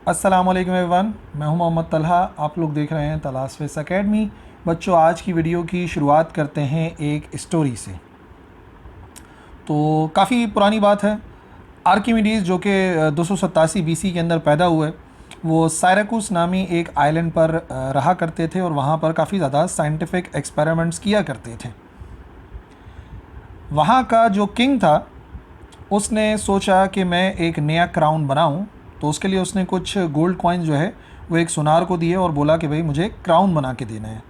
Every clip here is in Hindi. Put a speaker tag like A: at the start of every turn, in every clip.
A: अस्सलामुअलैकुम एवरीवन, मैं हूं मोहम्मद तलहा। आप लोग देख रहे हैं तलाश फिज़ एकेडमी। बच्चों, आज की वीडियो की शुरुआत करते हैं एक स्टोरी से। तो काफ़ी पुरानी बात है। आर्किमिडीज़ जो कि 287 बीसी के अंदर पैदा हुए, वो सायरकुस नामी एक आइलैंड पर रहा करते थे और वहाँ पर काफ़ी ज़्यादा साइंटिफिक एक्सपेरिमेंट्स किया करते थे। वहाँ का जो किंग था, उसने सोचा कि मैं एक नया क्राउन बनाऊं। तो उसके लिए उसने कुछ गोल्ड कॉइन जो है वो एक सुनार को दिए और बोला कि भाई मुझे क्राउन बना के देना है।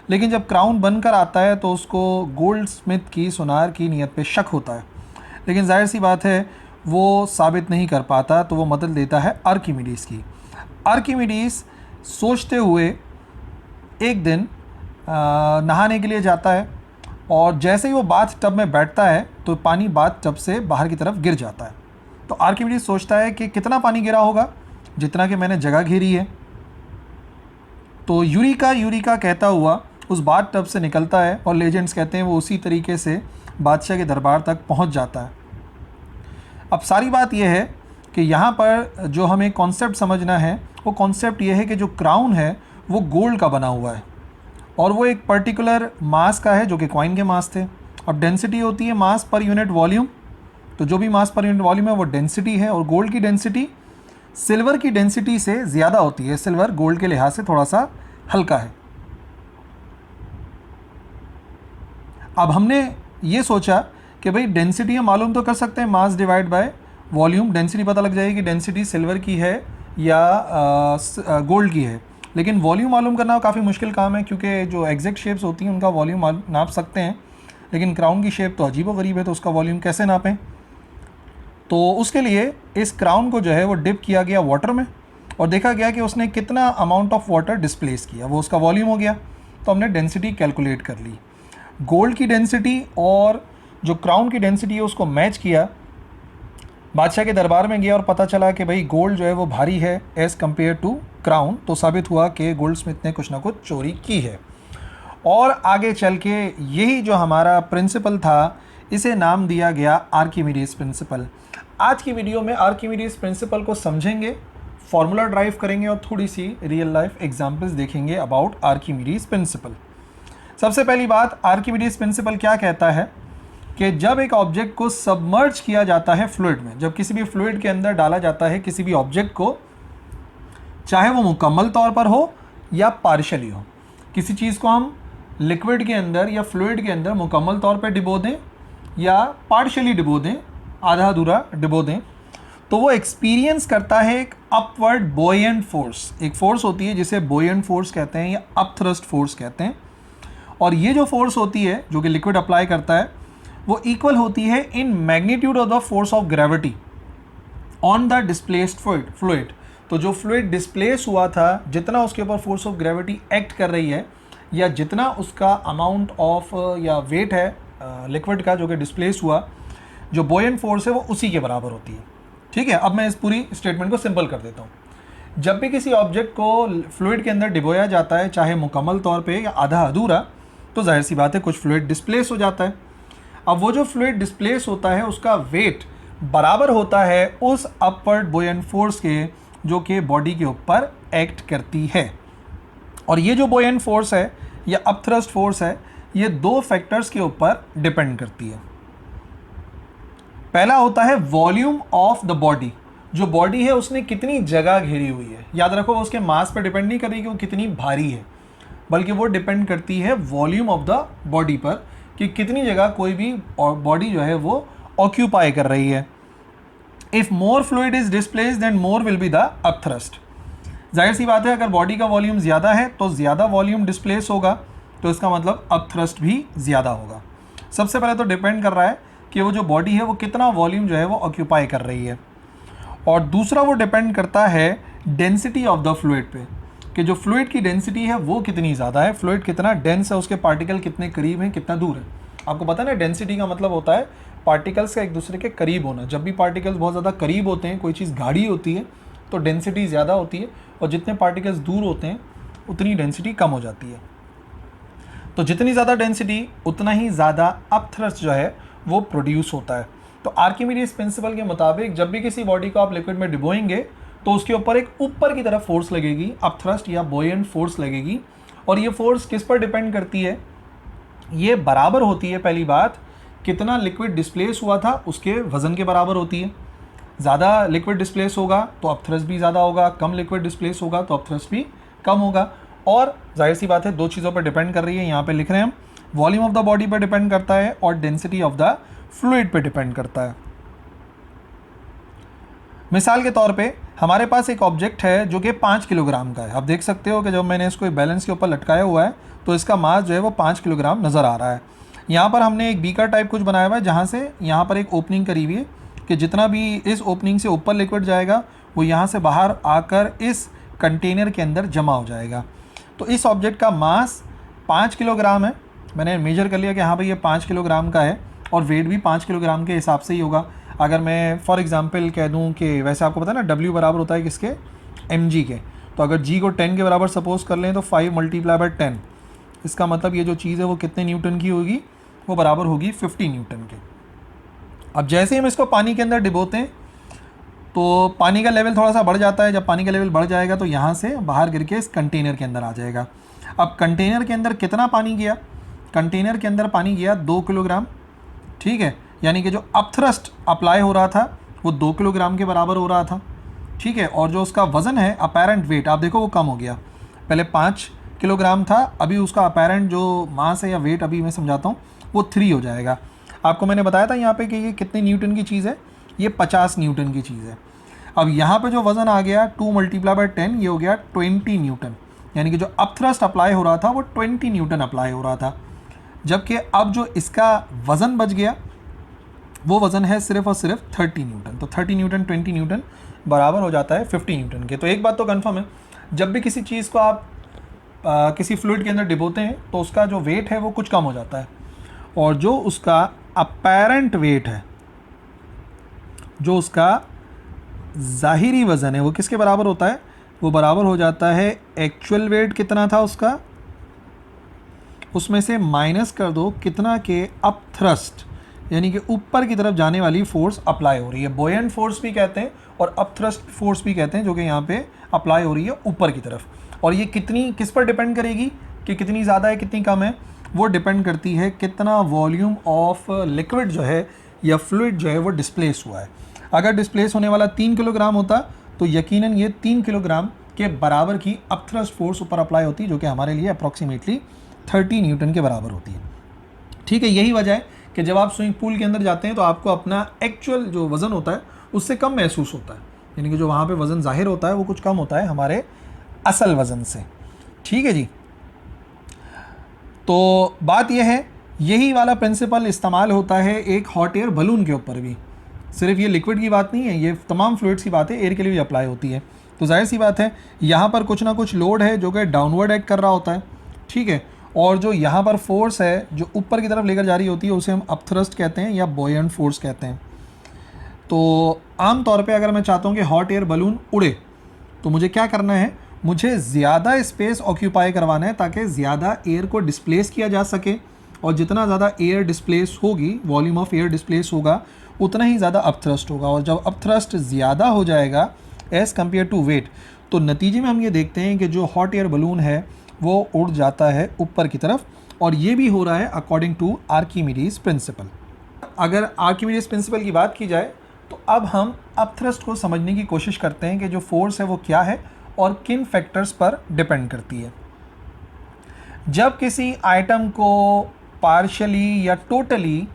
A: लेकिन जब क्राउन बनकर आता है तो उसको गोल्ड स्मिथ की सुनार की नीयत पे शक होता है, लेकिन जाहिर सी बात है वो साबित नहीं कर पाता, तो वो मदद लेता है आर्किमिडीज़ की। आर्किमिडीज़ सोचते हुए एक दिन नहाने के लिए जाता है और जैसे ही वो बाथ टब में बैठता है तो पानी बाथ टब से बाहर की तरफ गिर जाता है। तो आर्किमिडीज़ सोचता है कि कितना पानी गिरा होगा, जितना कि मैंने जगह घेरी है। तो यूरिका यूरिका कहता हुआ उस बाथ टब से निकलता है और लेजेंड्स कहते हैं वो उसी तरीके से बादशाह के दरबार तक पहुंच जाता है। अब सारी बात यह है कि यहाँ पर जो हमें कॉन्सेप्ट समझना है वो कॉन्सेप्ट ये है कि जो क्राउन है वो गोल्ड का बना हुआ है और वो एक पर्टिकुलर मास का है जो कि कॉइन के मास थे। अब डेंसिटी होती है मास पर यूनिट वॉल्यूम, तो जो भी मास पर यूनिट वॉल्यूम है वो डेंसिटी है, और गोल्ड की डेंसिटी सिल्वर की डेंसिटी से ज़्यादा होती है। सिल्वर गोल्ड के लिहाज से थोड़ा सा हल्का है। अब हमने ये सोचा कि भाई डेंसिटी हम मालूम तो कर सकते हैं, mass divide by volume, density पता लग जाएगी डेंसिटी सिल्वर की है या गोल्ड की है। लेकिन वॉल्यूम मालूम करना काफ़ी मुश्किल काम है, क्योंकि जो एग्जैक्ट शेप्स होती हैं उनका वॉल्यूम नाप सकते हैं, लेकिन क्राउन की शेप तो अजीब व गरीब है, तो उसका वॉल्यूम कैसे नापें। तो उसके लिए इस क्राउन को जो है वो डिप किया गया वाटर में और देखा गया कि उसने कितना अमाउंट ऑफ वाटर डिस्प्लेस किया, वो उसका वॉल्यूम हो गया। तो हमने डेंसिटी कैलकुलेट कर ली। गोल्ड की डेंसिटी और जो क्राउन की डेंसिटी है उसको मैच किया, बादशाह के दरबार में गया और पता चला कि भाई गोल्ड जो है वो भारी है एज़ कम्पेयर टू क्राउन। तो साबित हुआ कि गोल्ड स्मिथ ने कुछ ना कुछ चोरी की है। और आगे चल के यही जो हमारा प्रिंसिपल था, इसे नाम दिया गया आर्किमिडीज़ प्रिंसिपल। आज की वीडियो में आर्किमिडीज़ प्रिंसिपल को समझेंगे, फॉर्मूला ड्राइव करेंगे और थोड़ी सी रियल लाइफ एग्जांपल्स देखेंगे अबाउट आर्किमिडीज़ प्रिंसिपल। सबसे पहली बात, आर्किमिडीज़ प्रिंसिपल क्या कहता है कि जब एक ऑब्जेक्ट को सबमर्ज किया जाता है फ्लूइड में, जब किसी भी फ्लूइड के अंदर डाला जाता है किसी भी ऑब्जेक्ट को, चाहे वो मुकम्मल तौर पर हो या पार्शली हो, किसी चीज़ को हम लिक्विड के अंदर या फ्लूइड के अंदर मुकम्मल तौर पर डिबो दें या पार्शली डिबो दें, आधा अधूरा डिबो दें, तो वो एक्सपीरियंस करता है एक अपवर्ड बोयेंट फोर्स। एक फोर्स होती है जिसे बोयेंट फोर्स कहते हैं या अपथ्रस्ट फोर्स कहते हैं। और ये जो फोर्स होती है जो कि लिक्विड अप्लाई करता है वो इक्वल होती है in magnitude of the force of gravity on the displaced fluid. तो जो फ्लूइड डिस्प्लेस हुआ था, जितना उसके ऊपर फोर्स ऑफ ग्रेविटी एक्ट कर रही है या जितना उसका अमाउंट ऑफ या वेट है लिक्विड का जो कि डिस्प्लेस हुआ, जो बोयेंट फोर्स है वो उसी के बराबर होती है। ठीक है, अब मैं इस पूरी स्टेटमेंट को सिंपल कर देता हूँ। जब भी किसी ऑब्जेक्ट को फ्लूइड के अंदर डिबोया जाता है, चाहे मुकम्मल तौर पे या आधा अधूरा, तो जाहिर सी बात है कुछ फ्लूइड डिस्प्लेस हो जाता है। अब वो जो फ्लूइड डिस्प्लेस होता है उसका वेट बराबर होता है उस अपवर्ड बोयेंट फोर्स के जो कि बॉडी के ऊपर एक्ट करती है। और ये जो बोयेंट फोर्स है या अपथ्रस्ट फोर्स है, ये दो फैक्टर्स के ऊपर डिपेंड करती है। पहला होता है वॉल्यूम ऑफ द बॉडी, जो बॉडी है उसने कितनी जगह घेरी हुई है। याद रखो वो उसके मास पर डिपेंड नहीं कर रही कि वो कितनी भारी है, बल्कि वो डिपेंड करती है वॉल्यूम ऑफ द बॉडी पर कि कितनी जगह कोई भी बॉडी जो है वो ऑक्यूपाई कर रही है। If more fluid is displace then more will be the upthrust. जाहिर सी बात है अगर बॉडी का वॉल्यूम ज़्यादा है तो ज़्यादा वॉल्यूम डिस्प्लेस होगा, तो इसका मतलब अपथ्रस्ट भी ज़्यादा होगा। सबसे पहले तो डिपेंड कर रहा है कि वो जो बॉडी है वो कितना वॉल्यूम जो है वो ऑक्यूपाई कर रही है, और दूसरा वो डिपेंड करता है डेंसिटी ऑफ द फ्लूइड पे, कि जो फ्लूइड की डेंसिटी है वो कितनी ज़्यादा है, फ्लूइड कितना डेंस है, उसके पार्टिकल कितने करीब हैं, कितना दूर है। आपको पता है ना, डेंसिटी का मतलब होता है पार्टिकल्स का एक दूसरे के करीब होना। जब भी पार्टिकल्स बहुत ज़्यादा करीब होते हैं, कोई चीज़ गाढ़ी होती है तो डेंसिटी ज़्यादा होती है, और जितने पार्टिकल्स दूर होते हैं उतनी डेंसिटी कम हो जाती है। तो जितनी ज़्यादा डेंसिटी उतना ही ज़्यादा अपथ्रस्ट जो है वो प्रोड्यूस होता है। तो आर्किमिडीज़ प्रिंसिपल के मुताबिक जब भी किसी बॉडी को आप लिक्विड में डिबोएंगे तो उसके ऊपर एक ऊपर की तरफ फोर्स लगेगी, अपथ्रस्ट या बुओयंट फोर्स लगेगी। और ये फोर्स किस पर डिपेंड करती है? ये बराबर होती है, पहली बात, कितना लिक्विड डिस्प्लेस हुआ था उसके वजन के बराबर होती है। ज़्यादा लिक्विड डिस्प्लेस होगा तो अपथ्रस्ट भी ज़्यादा होगा, कम लिक्विड डिस्प्लेस होगा तो अपथ्रस्ट भी कम होगा। और जाहिर सी बात है दो चीज़ों पर डिपेंड कर रही है, यहाँ पे लिख रहे हैं हम, वॉल्यूम ऑफ द बॉडी पर डिपेंड करता है और डेंसिटी ऑफ द फ्लूइड पे डिपेंड करता है। मिसाल के तौर पे हमारे पास एक ऑब्जेक्ट है जो कि 5 किलोग्राम का है। आप देख सकते हो कि जब मैंने इसको बैलेंस के ऊपर लटकाया हुआ है तो इसका मास जो है वो 5 किलोग्राम नज़र आ रहा है। यहाँ पर हमने एक बीकर टाइप कुछ बनाया हुआ है जहाँ से यहाँ पर एक ओपनिंग करी हुई है कि जितना भी इस ओपनिंग से ऊपर लिक्विड जाएगा वो यहाँ से बाहर आकर इस कंटेनर के अंदर जमा हो जाएगा। तो इस ऑब्जेक्ट का मास 5 किलोग्राम है। मैंने मेजर कर लिया कि हाँ भाई ये 5 किलोग्राम का है और वेट भी 5 किलोग्राम के हिसाब से ही होगा। अगर मैं फॉर एग्जांपल कह दूं कि वैसे आपको पता है ना W बराबर होता है किसके, mg के, तो अगर g को 10 के बराबर सपोज कर लें तो 5 × 10, इसका मतलब ये जो चीज़ है वो कितने न्यूटन की होगी, वो बराबर होगी 50 न्यूटन के। अब जैसे ही हम इसको पानी के अंदर डिबोते हैं तो पानी का लेवल थोड़ा सा बढ़ जाता है। जब पानी का लेवल बढ़ जाएगा तो यहाँ से बाहर गिर के इस कंटेनर के अंदर आ जाएगा। अब कंटेनर के अंदर कितना पानी गया? कंटेनर के अंदर पानी गया 2 किलोग्राम, ठीक है, यानी कि जो अपथ्रस्ट अप्लाई हो रहा था वो 2 किलोग्राम के बराबर हो रहा था, ठीक है। और जो उसका वज़न है, अपेरेंट वेट, आप देखो वो कम हो गया। पहले 5 किलोग्राम था, अभी उसका अपेरेंट जो मास है या वेट, अभी मैं समझाता हूँ, वो 3 हो जाएगा। आपको मैंने बताया था यहाँ पे कि ये कितने न्यूटन की चीज़ है, ये 50 न्यूटन की चीज़ है। अब यहाँ पे जो वज़न आ गया 2 × 10, ये हो गया 20 न्यूटन, यानी कि जो अपथ्रस्ट अप्लाई हो रहा था वो 20 न्यूटन अप्लाई हो रहा था। जबकि अब जो इसका वज़न बच गया वो वज़न है सिर्फ और सिर्फ 30 न्यूटन। तो 30 न्यूटन 20 न्यूटन बराबर हो जाता है 50 न्यूटन के। तो एक बात तो कंफर्म है, जब भी किसी चीज़ को आप किसी फ्लूइड के अंदर डिबोते हैं तो उसका जो वेट है वो कुछ कम हो जाता है, और जो उसका अपेरेंट वेट है, जो उसका ज़ाहिरी वज़न है, वो किसके बराबर होता है? वो बराबर हो जाता है एक्चुअल वेट कितना था उसका, उसमें से माइनस कर दो कितना के अपथ्रस्ट, यानी कि ऊपर की तरफ जाने वाली फोर्स अप्लाई हो रही है। बुओयंट फोर्स भी कहते हैं और अपथ्रस्ट फोर्स भी कहते हैं, जो कि यहाँ पे अप्लाई हो रही है ऊपर की तरफ। और ये कितनी, किस पर डिपेंड करेगी कि कितनी ज़्यादा है कितनी कम है? वो डिपेंड करती है कितना वॉल्यूम ऑफ लिक्विड जो है या फ्लूइड जो है वो डिस्प्लेस हुआ है। अगर डिस्प्लेस होने वाला 3 किलोग्राम होता तो यकीनन ये 3 किलोग्राम के बराबर की अपथ्रस्ट फोर्स ऊपर अप्लाई होती, जो कि हमारे लिए अप्रॉक्सीमेटली 30 न्यूटन के बराबर होती है, ठीक है। यही वजह है कि जब आप स्विमिंग पूल के अंदर जाते हैं तो आपको अपना एक्चुअल जो वज़न होता है उससे कम महसूस होता है, यानी कि जो वहाँ पे वज़न ज़ाहिर होता है वो कुछ कम होता है हमारे असल वज़न से, ठीक है जी। तो बात यह है, यही वाला प्रिंसिपल इस्तेमाल होता है एक हॉट एयर बलून के ऊपर भी। सिर्फ ये लिक्विड की बात नहीं है, ये तमाम फ्लूइड्स की बात है, एयर के लिए भी अप्लाई होती है। तो जाहिर सी बात है यहाँ पर कुछ ना कुछ लोड है जो कि डाउनवर्ड एक्ट कर रहा होता है, ठीक है। और जो यहाँ पर फोर्स है जो ऊपर की तरफ लेकर जा रही होती है उसे हम अपथ्रस्ट कहते हैं या बुओयंट फोर्स कहते हैं। तो आम तौर पे अगर मैं चाहता हूँ कि हॉट एयर बलून उड़े तो मुझे क्या करना है? मुझे ज़्यादा स्पेस ऑक्यूपाई करवाना है ताकि ज़्यादा एयर को डिस्प्लेस किया जा सके, और जितना ज़्यादा एयर डिस्प्लेस होगी, वॉल्यूम ऑफ एयर डिस्प्लेस होगा, उतना ही ज़्यादा अपथ्रस्ट होगा। और जब अपथ्रस्ट ज़्यादा हो जाएगा एज़ कम्पेयर टू वेट, तो नतीजे में हम ये देखते हैं कि जो हॉट एयर बलून है वो उड़ जाता है ऊपर की तरफ। और ये भी हो रहा है अकॉर्डिंग टू आर्किमिडीज प्रिंसिपल। अगर आर्किमिडीज प्रिंसिपल की बात की जाए तो अब हम अपथ्रस्ट को समझने की कोशिश करते हैं कि जो फोर्स है वो क्या है और किन फैक्टर्स पर डिपेंड करती है। जब किसी आइटम को पार्शियली या टोटली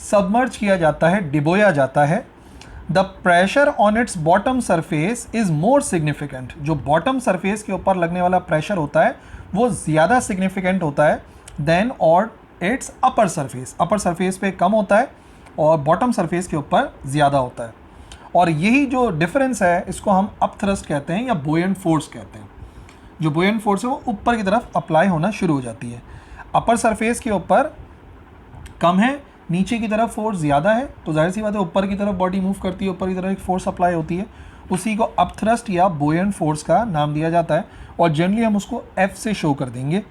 A: सबमर्ज किया जाता है, डिबोया जाता है, the pressure on it's bottom surface is more significant. जो बॉटम सरफेस के ऊपर लगने वाला प्रेशर होता है वो ज़्यादा सिग्निफिकेंट होता है देन और it's upper surface. Upper surface पे कम होता है और बॉटम सरफेस के ऊपर ज़्यादा होता है। और यही जो डिफरेंस है इसको हम अपथ्रस्ट कहते हैं या बुओयंट फोर्स कहते हैं। जो बुओयंट फोर्स है वो ऊपर की तरफ अप्लाई होना शुरू हो जाती है, अपर सरफेस के ऊपर कम है, नीचे की तरफ फोर्स ज़्यादा है, तो जाहिर सी बात है ऊपर की तरफ बॉडी मूव करती है, ऊपर की तरफ एक फोर्स अप्लाई होती है, उसी को अपथ्रस्ट या बुओयंट फोर्स का नाम दिया जाता है। और जनरली हम उसको F से शो कर देंगे।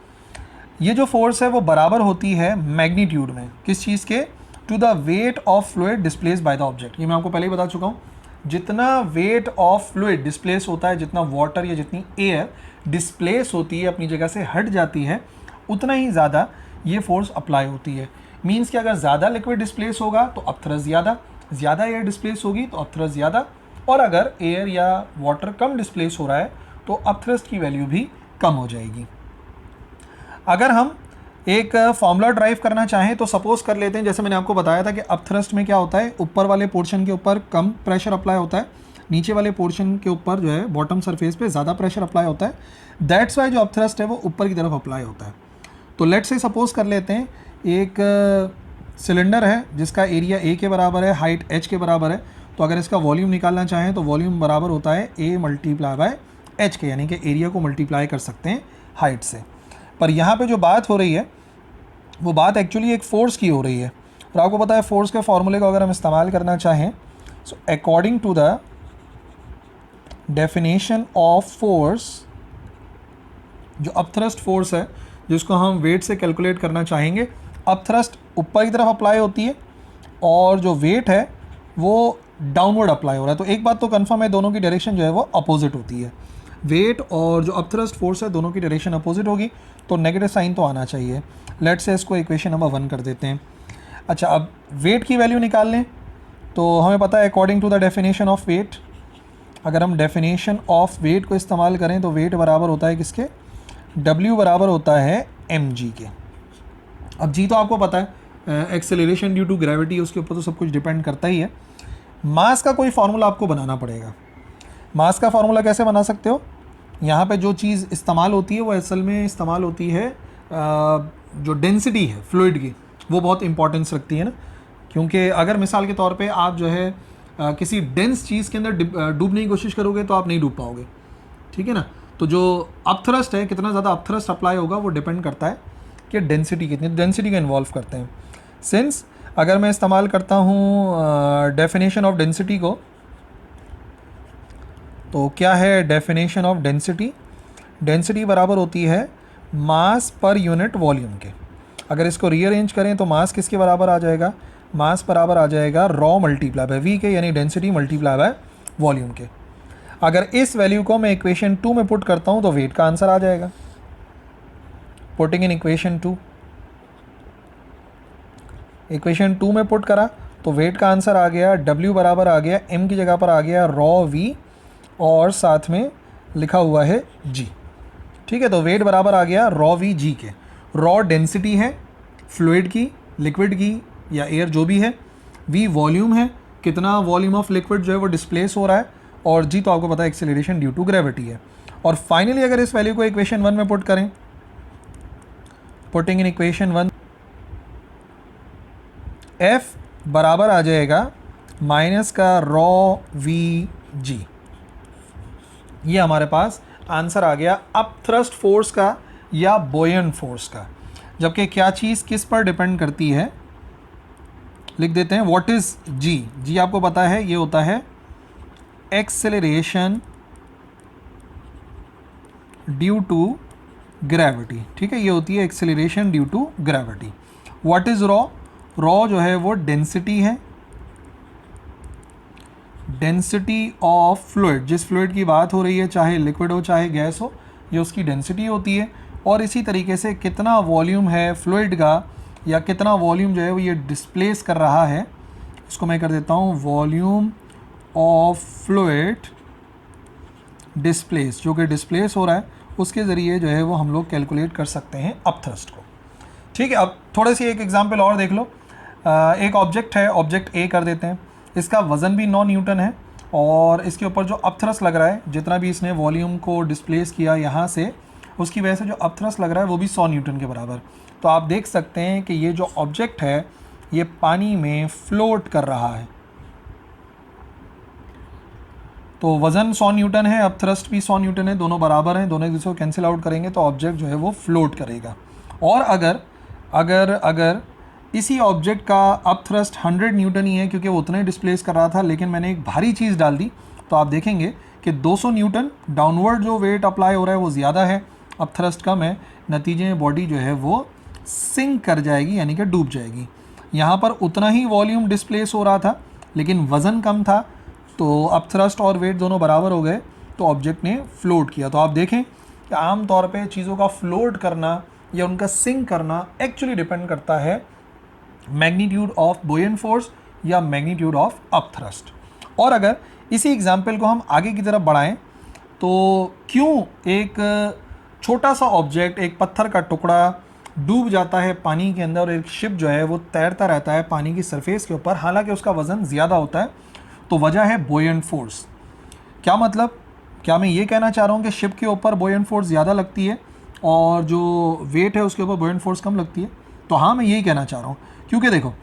A: ये जो फोर्स है वो बराबर होती है मैग्नीट्यूड में, किस चीज़ के? To the weight of fluid displace by the object. ये मैं आपको पहले ही बता चुका हूँ, जितना वेट ऑफ फ्लूइड डिस्प्लेस होता है, जितना वाटर या जितनी एयर डिस्प्लेस होती है, अपनी जगह से हट जाती है, उतना ही ज़्यादा ये फोर्स अप्लाई होती है। मीन्स कि अगर ज़्यादा लिक्विड डिस्प्लेस होगा तो अपथ्रस्ट ज़्यादा, ज़्यादा एयर डिस्प्लेस होगी तो अपथ्रस्ट ज़्यादा, और अगर एयर या वाटर कम डिस्प्लेस हो रहा है तो अपथ्रस्ट की वैल्यू भी कम हो जाएगी। अगर हम एक फॉर्मूला ड्राइव करना चाहें तो सपोज कर लेते हैं, जैसे मैंने आपको बताया था कि अपथ्रस्ट में क्या होता है, ऊपर वाले पोर्शन के ऊपर कम प्रेशर अप्लाई होता है, नीचे वाले पोर्शन के ऊपर जो है बॉटम सरफेस पे ज़्यादा प्रेशर अप्लाई होता है। दैट्स वाई जो अपथ्रस्ट है वो ऊपर की तरफ अप्लाई होता है। तो लेट्स से सपोज कर लेते हैं एक सिलेंडर है जिसका एरिया ए के बराबर है, हाइट एच के बराबर है। तो अगर इसका वॉल्यूम निकालना चाहें तो वॉल्यूम बराबर होता है ए मल्टीप्लाई बाय एच के, यानी कि एरिया को मल्टीप्लाई कर सकते हैं हाइट से। पर यहाँ पे जो बात हो रही है वो बात एक्चुअली एक फोर्स की हो रही है, और आपको पता है फोर्स के फॉर्मूले को अगर हम इस्तेमाल करना चाहें, so according to the definition of force, जो अपथ्रस्ट फोर्स है जिसको हम वेट से कैलकुलेट करना चाहेंगे, अपथ्रस्ट ऊपर की तरफ अप्लाई होती है और जो वेट है वो डाउनवर्ड अप्लाई हो रहा है। तो एक बात तो कंफर्म है, दोनों की डायरेक्शन जो है वो अपोजिट होती है। वेट और जो अपथ्रस्ट फोर्स है दोनों की डायरेक्शन अपोजिट होगी, तो नेगेटिव साइन तो आना चाहिए। लेट्स से इसको इक्वेशन नंबर 1 कर देते हैं। अच्छा, अब वेट की वैल्यू निकाल लें तो हमें पता है according to the definition of weight, अगर हम डेफिनेशन ऑफ वेट को इस्तेमाल करें तो वेट बराबर होता है किसके, W बराबर होता है mg के। अब जी तो आपको पता है एक्सेलरेशन ड्यू टू ग्रेविटी, उसके ऊपर तो सब कुछ डिपेंड करता ही है। मास का कोई फार्मूला आपको बनाना पड़ेगा। मास का फार्मूला कैसे बना सकते हो, यहाँ पे जो चीज़ इस्तेमाल होती है वो असल में इस्तेमाल होती है जो डेंसिटी है फ्लूइड की, वो बहुत इंपॉर्टेंस रखती है ना। क्योंकि अगर मिसाल के तौर पे आप जो है किसी डेंस चीज़ के अंदर डूबने की कोशिश करोगे तो आप नहीं डूब पाओगे, ठीक है ना। तो जो अपथ्रस्ट है, कितना ज़्यादा अपथ्रस्ट अप्लाई होगा वो डिपेंड करता है कि डेंसिटी कितनी, डेंसिटी का इन्वॉल्व करते हैं। सिंस अगर मैं इस्तेमाल करता हूँ डेफिनेशन ऑफ डेंसिटी को, तो क्या है डेफिनेशन ऑफ डेंसिटी, डेंसिटी बराबर होती है मास पर यूनिट वॉल्यूम के। अगर इसको रीअरेंज करें तो मास किसके बराबर आ जाएगा, मास बराबर आ जाएगा रॉ मल्टीप्लाई बाय वी के, यानी डेंसिटी मल्टीप्लाई बाय वॉल्यूम के। अगर इस वैल्यू को मैं इक्वेशन 2 में पुट करता हूँ तो वेट का आंसर आ जाएगा। पुटिंग इन इक्वेशन 2, इक्वेशन 2 में पुट करा तो वेट का आंसर आ गया, W बराबर आ गया m की जगह पर आ गया रॉ v और साथ में लिखा हुआ है g, ठीक है। तो वेट बराबर आ गया रॉ v g के। रॉ डेंसिटी है फ्लूइड की, लिक्विड की या एयर जो भी है, v वॉल्यूम है, कितना वॉल्यूम ऑफ लिक्विड जो है वो डिस्प्लेस हो रहा है, और g तो आपको पता है एक्सेलरेशन ड्यू टू ग्रेविटी है। और फाइनली अगर इस वैल्यू को इक्वेशन 1 में पुट करें, पुटिंग इन इक्वेशन 1, F बराबर आ जाएगा माइनस का रॉ वी जी। ये हमारे पास आंसर आ गया अपथ्रस्ट फोर्स का या बोयन फोर्स का। जबकि क्या चीज़ किस पर डिपेंड करती है, लिख देते हैं व्हाट इज जी। जी आपको पता है ये होता है एक्सेलरेशन ड्यू टू ग्रेविटी, ठीक है, ये होती है acceleration due to gravity. What is rho, rho जो है वो डेंसिटी है, डेंसिटी ऑफ फ्लूइड, जिस फ्लूइड की बात हो रही है, चाहे लिक्विड हो चाहे गैस हो, ये उसकी डेंसिटी होती है। और इसी तरीके से कितना वॉल्यूम है फ्लूइड का या कितना वॉल्यूम जो है वो ये डिस्प्लेस कर रहा है, इसको मैं कर देता हूँ वॉल्यूम ऑफ फ्लूइड डिस्प्लेस, जो कि डिस्प्लेस हो रहा है उसके ज़रिए जो है वो हम लोग कैलकुलेट कर सकते हैं अपथ्रस्ट को, ठीक है। अब थोड़े सी एक एग्जांपल और देख लो। एक ऑब्जेक्ट है, ऑब्जेक्ट ए कर देते हैं, इसका वज़न भी 9 न्यूटन है और इसके ऊपर जो अपथ्रस्ट लग रहा है, जितना भी इसने वॉल्यूम को डिस्प्लेस किया यहाँ से, उसकी वजह से जो अपथ्रस्ट लग रहा है वो भी 100 न्यूटन के बराबर। तो आप देख सकते हैं कि ये जो ऑब्जेक्ट है ये पानी में फ्लोट कर रहा है। तो वज़न 100 न्यूटन है, अपथ्रस्ट भी 100 न्यूटन है, दोनों बराबर हैं, दोनों एक दूसरे को कैंसिल आउट करेंगे तो ऑब्जेक्ट जो है वो फ्लोट करेगा। और अगर इसी ऑब्जेक्ट का अपथ्रस्ट 100 न्यूटन ही है, क्योंकि वो उतना ही डिस्प्लेस कर रहा था, लेकिन मैंने एक भारी चीज़ डाल दी, तो आप देखेंगे कि 200 न्यूटन डाउनवर्ड जो वेट अप्लाई हो रहा है वो ज़्यादा है, अपथ्रस्ट कम है, नतीजे में बॉडी जो है वो सिंक कर जाएगी, यानी कि डूब जाएगी। यहाँ पर उतना ही वॉल्यूम डिस्प्लेस हो रहा था लेकिन वज़न कम था, तो अब थ्रस्ट और वेट दोनों बराबर हो गए तो ऑब्जेक्ट ने फ्लोट किया। तो आप देखें कि आम तौर पे चीज़ों का फ्लोट करना या उनका सिंक करना एक्चुअली डिपेंड करता है मैग्नीट्यूड ऑफ बुयेंट फोर्स या मैग्नीट्यूड ऑफ अप थ्रस्ट। और अगर इसी एग्जाम्पल को हम आगे की तरफ बढ़ाएं तो क्यों एक छोटा सा ऑब्जेक्ट, एक पत्थर का टुकड़ा डूब जाता है पानी के अंदर और एक शिप जो है वो तैरता रहता है पानी की सरफेस के ऊपर, हालांकि उसका वज़न ज़्यादा होता है? तो वजह है बुयेंट फोर्स। क्या मतलब? क्या मैं ये कहना चाह रहा हूँ कि शिप के ऊपर बुयेंट फोर्स ज़्यादा लगती है और जो वेट है उसके ऊपर बुयेंट फोर्स कम लगती है? तो हाँ, मैं यही कहना चाह रहा हूँ, क्योंकि देखो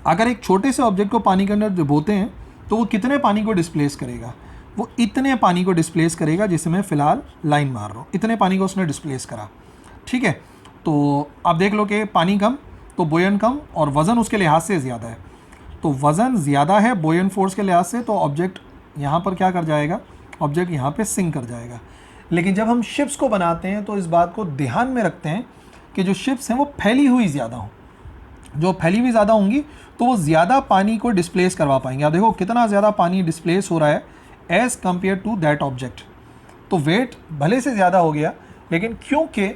A: अगर एक छोटे से ऑब्जेक्ट को पानी के अंदर डुबोते हैं तो वो कितने पानी को डिस्प्लेस करेगा? वो इतने पानी को डिस्प्लेस करेगा जिसे मैं फ़िलहाल लाइन मार रहा हूँ, इतने पानी को उसने डिस्प्लेस करा। ठीक है, तो आप देख लो कि पानी कम तो बुयेंट कम और वज़न उसके लिहाज से ज़्यादा है। तो वज़न ज़्यादा है बुयेंट फोर्स के लिहाज से, तो ऑब्जेक्ट यहाँ पर क्या कर जाएगा? ऑब्जेक्ट यहाँ पे सिंक कर जाएगा। लेकिन जब हम शिप्स को बनाते हैं तो इस बात को ध्यान में रखते हैं कि जो शिप्स हैं वो फैली हुई ज़्यादा हों। जो फैली हुई ज़्यादा होंगी तो वो ज़्यादा पानी को डिस्प्लेस करवा पाएंगे। आप देखो कितना ज़्यादा पानी डिस्प्लेस हो रहा है as compare to that object. तो वेट भले से ज़्यादा हो गया, लेकिन क्योंकि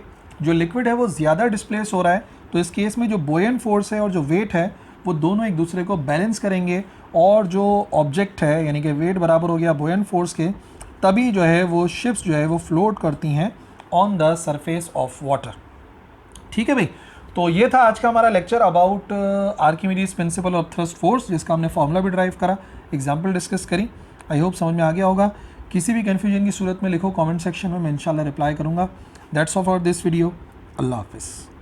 A: जो लिक्विड है वो ज़्यादा डिस्प्लेस हो रहा है, तो इस केस में जो बुयेंट फोर्स है और जो वेट है वो दोनों एक दूसरे को बैलेंस करेंगे और जो ऑब्जेक्ट है यानी कि वेट बराबर हो गया बुयेंट फोर्स के, तभी जो है वो शिप्स जो है वो फ्लोट करती हैं on the surface of water. ठीक है भाई, तो ये था आज का हमारा lecture about Archimedes principle of thrust force, जिसका हमने फॉर्मूला भी ड्राइव करा, एग्जाम्पल डिस्कस करी। आई होप समझ में आ गया होगा। किसी भी कन्फ्यूजन की सूरत में लिखो कमेंट सेक्शन में, मैं इंशाल्लाह रिप्लाई करूँगा। That's all for this video. अल्लाह हाफिज़।